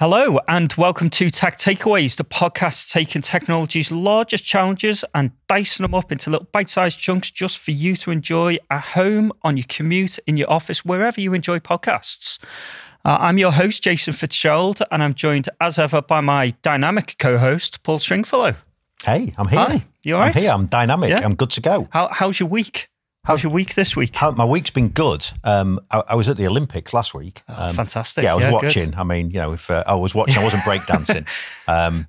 Hello and welcome to Tech Takeaways, the podcast taking technology's largest challenges and dicing them up into little bite-sized chunks just for you to enjoy at home, on your commute, in your office, wherever you enjoy podcasts. I'm your host, Jason Fitzgerald, and I'm joined as ever by my dynamic co-host, Paul Stringfellow. Hey, I'm here. Hi, you all right? I'm here, I'm dynamic, Yeah. I'm good to go. How's your week? How's your week this week? My week's been good. I was at the Olympics last week. Fantastic. Yeah, I was watching. Good. I mean, you know, if I was watching, I wasn't breakdancing. Doing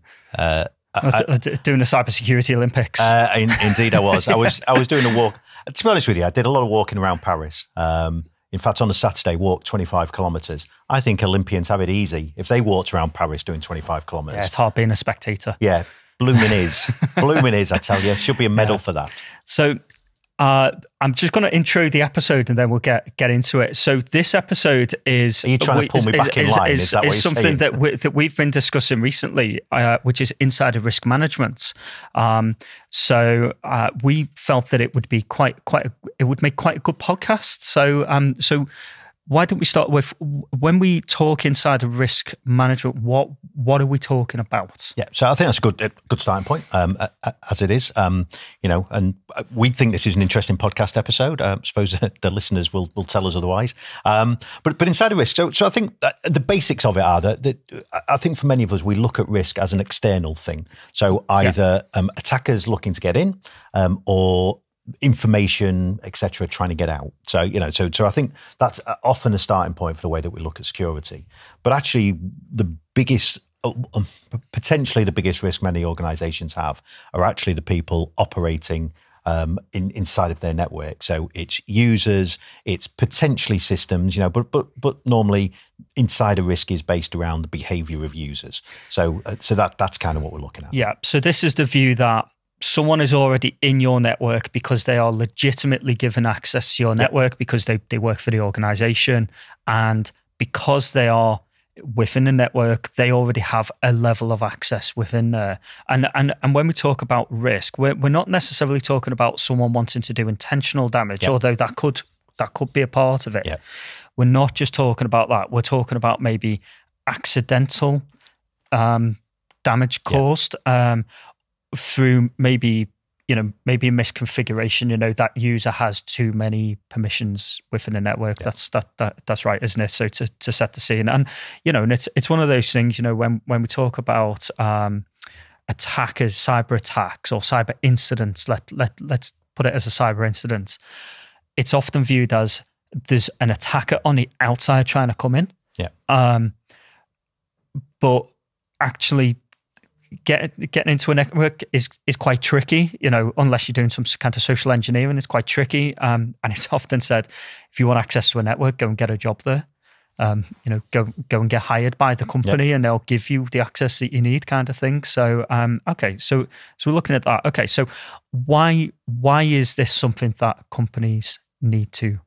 the cybersecurity Olympics. Indeed, I was. I was doing a walk. To be honest with you, I did a lot of walking around Paris. In fact, on a Saturday, walked 25 kilometres. I think Olympians have it easy if they walked around Paris doing 25 kilometres. Yeah, it's hard being a spectator. Yeah, blooming is. Blooming is, I tell you. Should be a medal for that. So I'm just going to intro the episode and then we'll get into it. So this episode is... Are you trying to pull me back in line? Is that what you're something saying? that we've been discussing recently, which is insider risk management. So we felt that it would be it would make quite a good podcast. So why don't we start with, when we talk insider risk management, what are we talking about? Yeah, so I think that's a good starting point, as it is. And we think this is an interesting podcast episode. I suppose the listeners will tell us otherwise. But insider risk. So I think the basics of it are that I think for many of us, we look at risk as an external thing. So either attackers looking to get in, or information, etc., trying to get out. So, so I think that's often the starting point for the way that we look at security. But actually, the biggest, potentially the biggest risk many organizations have are actually the people operating inside of their network. So it's users, it's potentially systems, but normally insider risk is based around the behavior of users. So that's kind of what we're looking at. Yeah. So this is the view that someone is already in your network because they are legitimately given access to your network because they work for the organization, and because they are within the network, they already have a level of access within there. And when we talk about risk, we're not necessarily talking about someone wanting to do intentional damage, although that could be a part of it. Yeah. We're not just talking about that. We're talking about maybe accidental damage caused. Through maybe a misconfiguration, that user has too many permissions within a network. Yeah. That's right, isn't it? So to set the scene, and and it's one of those things, when we talk about attackers, cyber attacks or cyber incidents, let's put it as a cyber incident. It's often viewed as there's an attacker on the outside trying to come in. Yeah. But actually, getting into a network is quite tricky, unless you're doing some kind of social engineering. It's quite tricky, and it's often said, if you want access to a network, go and get a job there. Go and get hired by the company, and they'll give you the access that you need, kind of thing. So, so we're looking at that. Okay, so why is this something that companies need to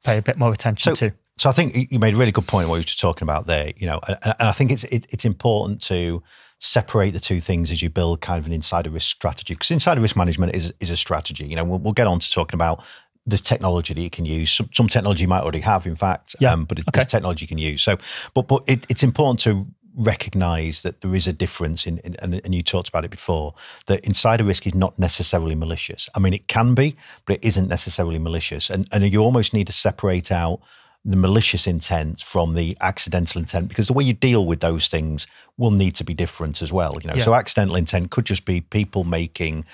pay a bit more attention to? So I think you made a really good point what you were just talking about there, and I think it's important to separate the two things as you build kind of an insider risk strategy, because insider risk management is a strategy. We'll get on to talking about this technology that you can use. Some technology you might already have, in fact, but it's technology you can use. So, but it's important to recognize that there is a difference and you talked about it before, that insider risk is not necessarily malicious. I mean, it can be, but it isn't necessarily malicious. And you almost need to separate out the malicious intent from the accidental intent, because the way you deal with those things will need to be different as well. So accidental intent could just be people making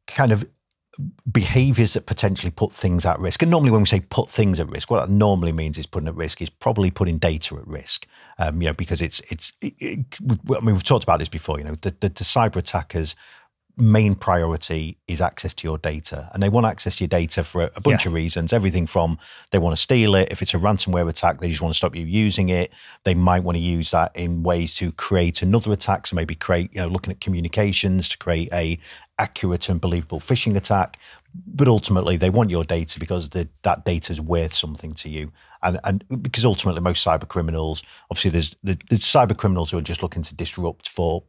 kind of behaviors that potentially put things at risk. And normally when we say put things at risk, what that normally means is putting at risk is probably putting data at risk. Because we've talked about this before, the cyber attackers' main priority is access to your data, and they want access to your data for a bunch of reasons. Everything from they want to steal it. If it's a ransomware attack, they just want to stop you using it. They might want to use that in ways to create another attack. So maybe looking at communications to create a accurate and believable phishing attack. But ultimately, they want your data because that data is worth something to you. And because ultimately most cyber criminals, obviously there's the cyber criminals who are just looking to disrupt for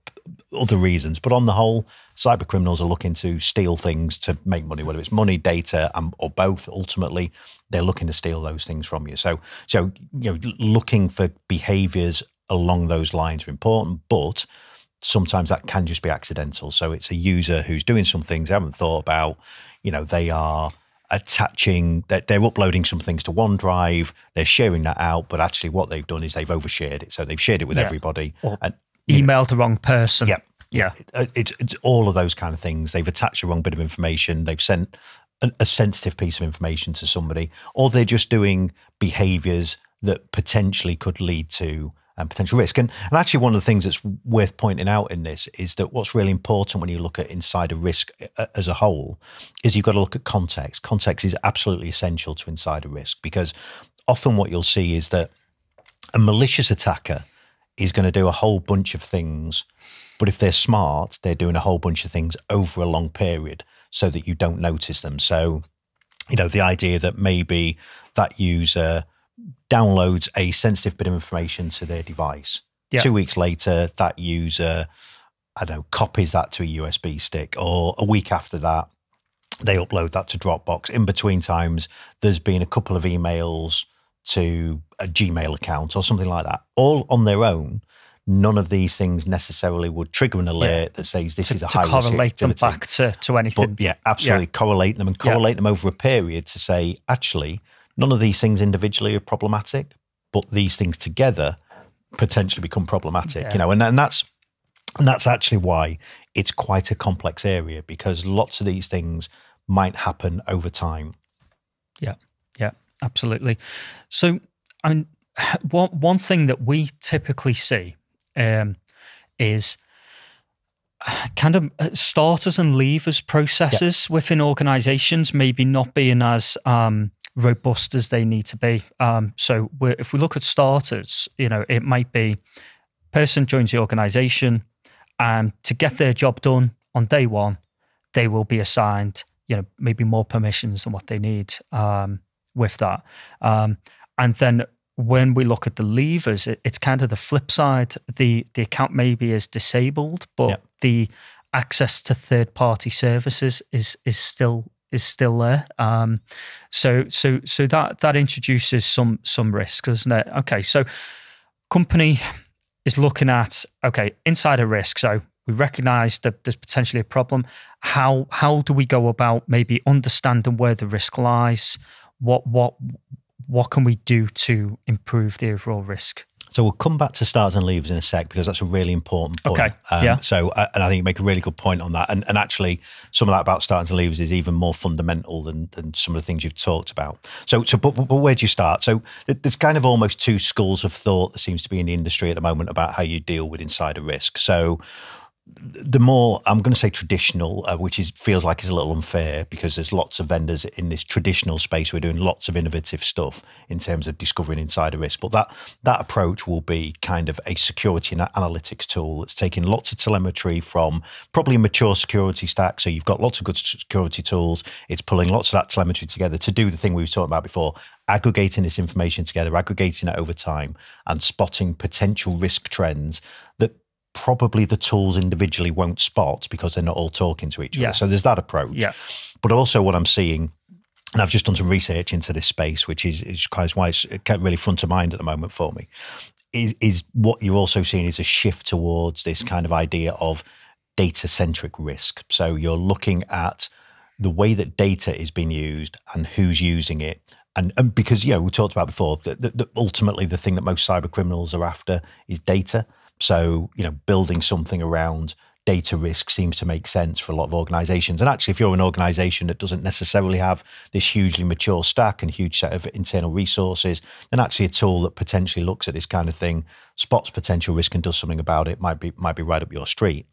other reasons. But on the whole, cyber criminals are looking to steal things to make money, whether it's money, data, or both. Ultimately, they're looking to steal those things from you. So looking for behaviors along those lines are important, but sometimes that can just be accidental. So it's a user who's doing some things they haven't thought about. They are attaching, they're uploading some things to OneDrive, they're sharing that out, but actually what they've done is they've overshared it. So they've shared it with everybody. Or emailed the wrong person. Yeah. It's all of those kind of things. They've attached the wrong bit of information. They've sent a sensitive piece of information to somebody, or they're just doing behaviors that potentially could lead to potential risk. And actually one of the things that's worth pointing out in this is that what's really important when you look at insider risk as a whole is you've got to look at context. Context is absolutely essential to insider risk, because often what you'll see is that a malicious attacker is going to do a whole bunch of things, but if they're smart, they're doing a whole bunch of things over a long period so that you don't notice them. So, the idea that maybe that user downloads a sensitive bit of information to their device. 2 weeks later, that user, copies that to a USB stick, or a week after that, they upload that to Dropbox. In between times, there's been a couple of emails to a Gmail account or something like that, all on their own. None of these things necessarily would trigger an alert that says this is a high risk activity. To correlate them back to anything. But absolutely correlate them, and correlate them over a period to say, actually, none of these things individually are problematic, but these things together potentially become problematic. And that's actually why it's quite a complex area, because lots of these things might happen over time. Yeah, absolutely. So, one thing that we typically see is kind of starters and leavers processes within organizations maybe not being as robust as they need to be. So if we look at starters, it might be person joins the organization, and to get their job done on day one, they will be assigned, maybe more permissions than what they need with that. And then when we look at the levers, it's kind of the flip side. The account maybe is disabled, but the access to third-party services is still there. So that introduces some risk, doesn't it? Okay, so company is looking at insider risk. So we recognise that there's potentially a problem. How do we go about maybe understanding where the risk lies? What can we do to improve the overall risk? So we'll come back to starters and leavers in a sec, because that's a really important point. Okay. So, and I think you make a really good point on that. And actually, some of that about starters and leavers is even more fundamental than some of the things you've talked about. But where do you start? So there's kind of almost two schools of thought that seems to be in the industry at the moment about how you deal with insider risk. So the more, I'm going to say traditional, which feels like it's a little unfair, because there's lots of vendors in this traditional space who are doing lots of innovative stuff in terms of discovering insider risk. But that approach will be kind of a security and analytics tool that's taking lots of telemetry from probably a mature security stack. So you've got lots of good security tools. It's pulling lots of that telemetry together to do the thing we were talking about before, aggregating this information together, aggregating it over time, and spotting potential risk trends that probably the tools individually won't spot because they're not all talking to each other. So there's that approach. But also what I'm seeing, and I've just done some research into this space, which is quite why it's really front of mind at the moment for me, is what you're also seeing is a shift towards this kind of idea of data-centric risk. So you're looking at the way that data is being used and who's using it. And because, we talked about before, that ultimately the thing that most cyber criminals are after is data. So, building something around data risk seems to make sense for a lot of organizations. And actually, if you're an organization that doesn't necessarily have this hugely mature stack and huge set of internal resources, then actually a tool that potentially looks at this kind of thing, spots potential risk and does something about it might be right up your street.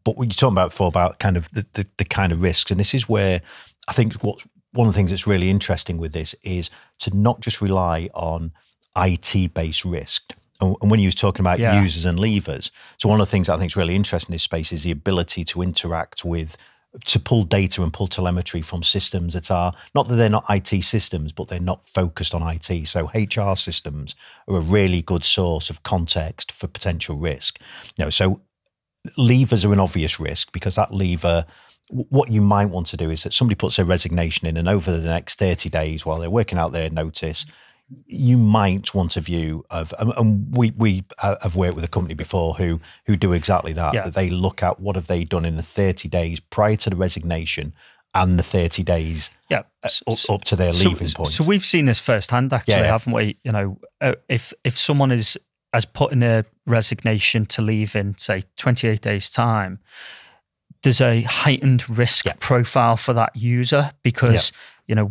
But what you're talking about before about kind of the kind of risks, and this is where I think one of the things that's really interesting with this is to not just rely on IT-based risk. And when you was talking about users and levers, so one of the things I think is really interesting in this space is the ability to interact with, to pull data and pull telemetry from systems that are, not that they're not IT systems, but they're not focused on IT. So HR systems are a really good source of context for potential risk. So levers are an obvious risk, because that lever, what you might want to do is that somebody puts their resignation in, and over the next 30 days while they're working out their notice, you might want a view of, and we have worked with a company before who do exactly that. Yeah. That they look at what have they done in the 30 days prior to the resignation and the 30 days up to their leaving point. So we've seen this firsthand, actually, haven't we? You know, if someone has put in a resignation to leave in, say, 28 days' time, there's a heightened risk profile for that user because, you know,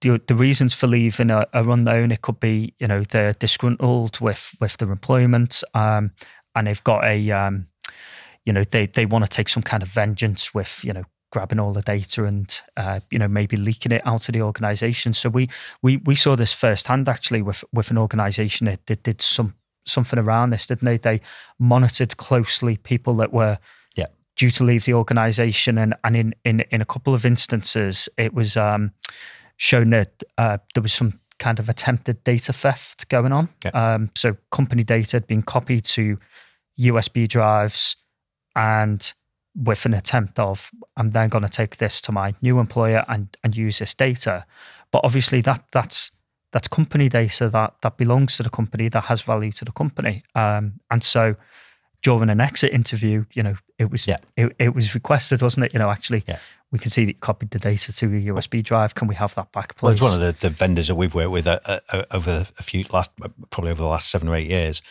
the reasons for leaving are unknown. It could be, you know, they're disgruntled with their employment, and they've got a, you know, they want to take some kind of vengeance with, you know, grabbing all the data and, you know, maybe leaking it out of the organization. So we saw this firsthand, actually, with an organization that did something around this, didn't they? They monitored closely people that were due to leave the organization, and in a couple of instances, it was shown that there was some kind of attempted data theft going on. So company data had been copied to USB drives, and with an attempt of, I'm then going to take this to my new employer and use this data. But obviously that's company data that belongs to the company, that has value to the company. And so during an exit interview, you know, it was requested, wasn't it? You know, actually, we can see that you copied the data to a USB drive. Can we have that back, please? Well, it's one of the vendors that we've worked with over probably over the last 7 or 8 years,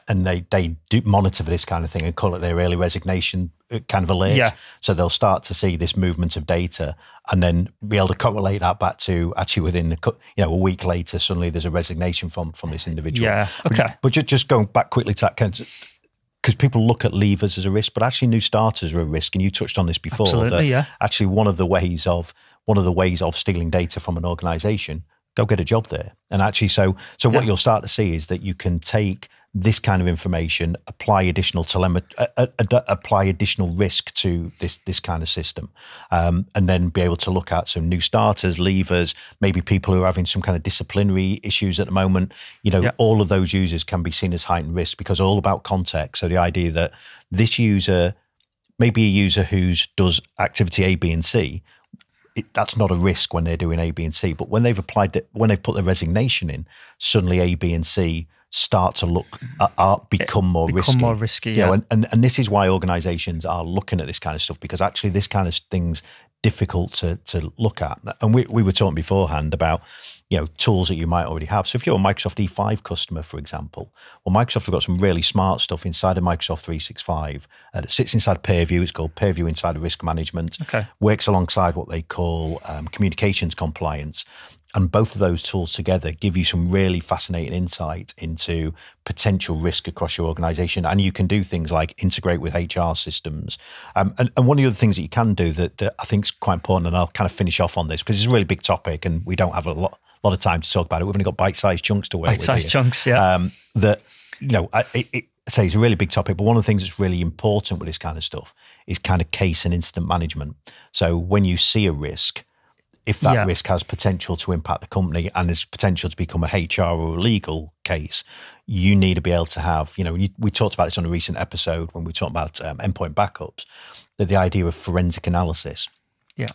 and they do monitor for this kind of thing and call it their early resignation kind of alert. So they'll start to see this movement of data and then be able to correlate that back to actually within a week later, suddenly there's a resignation from this individual. But just going back quickly to that, because people look at leavers as a risk, but actually new starters are a risk. And you touched on this before. Absolutely, actually one of the ways of stealing data from an organization, go get a job there. And actually, so what you'll start to see is that you can take this kind of information, apply additional apply additional risk to this kind of system, and then be able to look at some new starters, leavers, maybe people who are having some kind of disciplinary issues at the moment. You know, all of those users can be seen as heightened risk because all about context. So the idea that this user, maybe a user who does activity A, B, and C, that's not a risk when they're doing A, B, and C. But when they've when they've put their resignation in, suddenly A, B, and C start to become more risky. More risky, you know, and this is why organisations are looking at this kind of stuff, because actually this kind of thing's difficult to look at. And we were talking beforehand about, you know, tools that you might already have. So if you're a Microsoft E5 customer, for example, well, Microsoft have got some really smart stuff inside of Microsoft 365 that sits inside Purview. It's called Purview Inside of Risk Management. Works alongside what they call communications compliance. And both of those tools together give you some really fascinating insight into potential risk across your organization. And you can do things like integrate with HR systems. And one of the other things that you can do that I think is quite important, and I'll kind of finish off on this because it's a really big topic and we don't have a lot of time to talk about it. We've only got bite-sized chunks to work with. Bite-sized chunks, yeah. That, you know, say it's a really big topic, but one of the things that's really important with this kind of stuff is kind of case and incident management. So when you see a risk, if that risk has potential to impact the company and there's potential to become a HR or a legal case, you need to be able to have, you know, we talked about this on a recent episode when we talked about endpoint backups, that the idea of forensic analysis.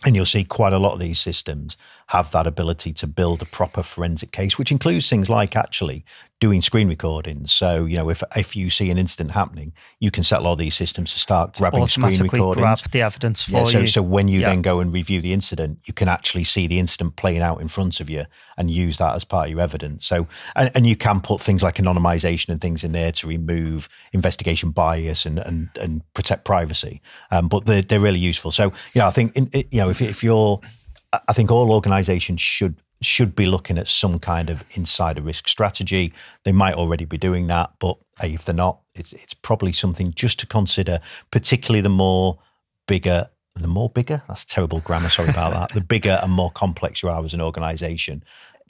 And you'll see quite a lot of these systems have that ability to build a proper forensic case, which includes things like actually doing screen recordings. So, you know, if you see an incident happening, you can set a lot of these systems to start grabbing screen recordings. Grab the evidence for you. So when you then go and review the incident, you can actually see the incident playing out in front of you and use that as part of your evidence. So, and you can put things like anonymization and things in there to remove investigation bias and protect privacy. But they're really useful. So, you know, I think, I think all organizations should be looking at some kind of insider risk strategy. They might already be doing that, but hey, if they're not, it's probably something just to consider, particularly the bigger, that's terrible grammar, sorry about that. The bigger and more complex you are as an organization,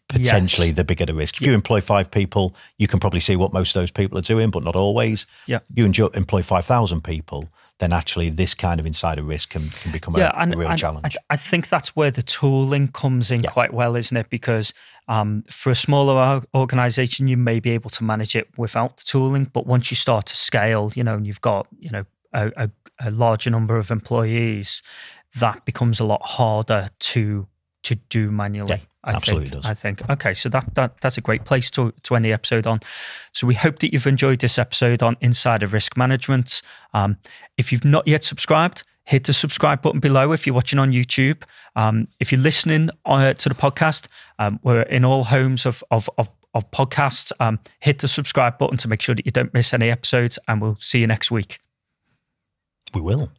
potentially the bigger the risk. If you employ 5 people, you can probably see what most of those people are doing, but not always. You employ 5,000 people, then actually this kind of insider risk can become a real challenge. I think that's where the tooling comes in quite well, isn't it? Because for a smaller organization, you may be able to manage it without the tooling, but once you start to scale, you know, and you've got, you know, a larger number of employees, that becomes a lot harder to do manually. Absolutely does. I think. Okay, so that's a great place to end the episode on. So we hope that you've enjoyed this episode on Insider Risk Management. If you've not yet subscribed, hit the subscribe button below if you're watching on YouTube. If you're listening to the podcast, we're in all homes of podcasts. Hit the subscribe button to make sure that you don't miss any episodes, and we'll see you next week. We will.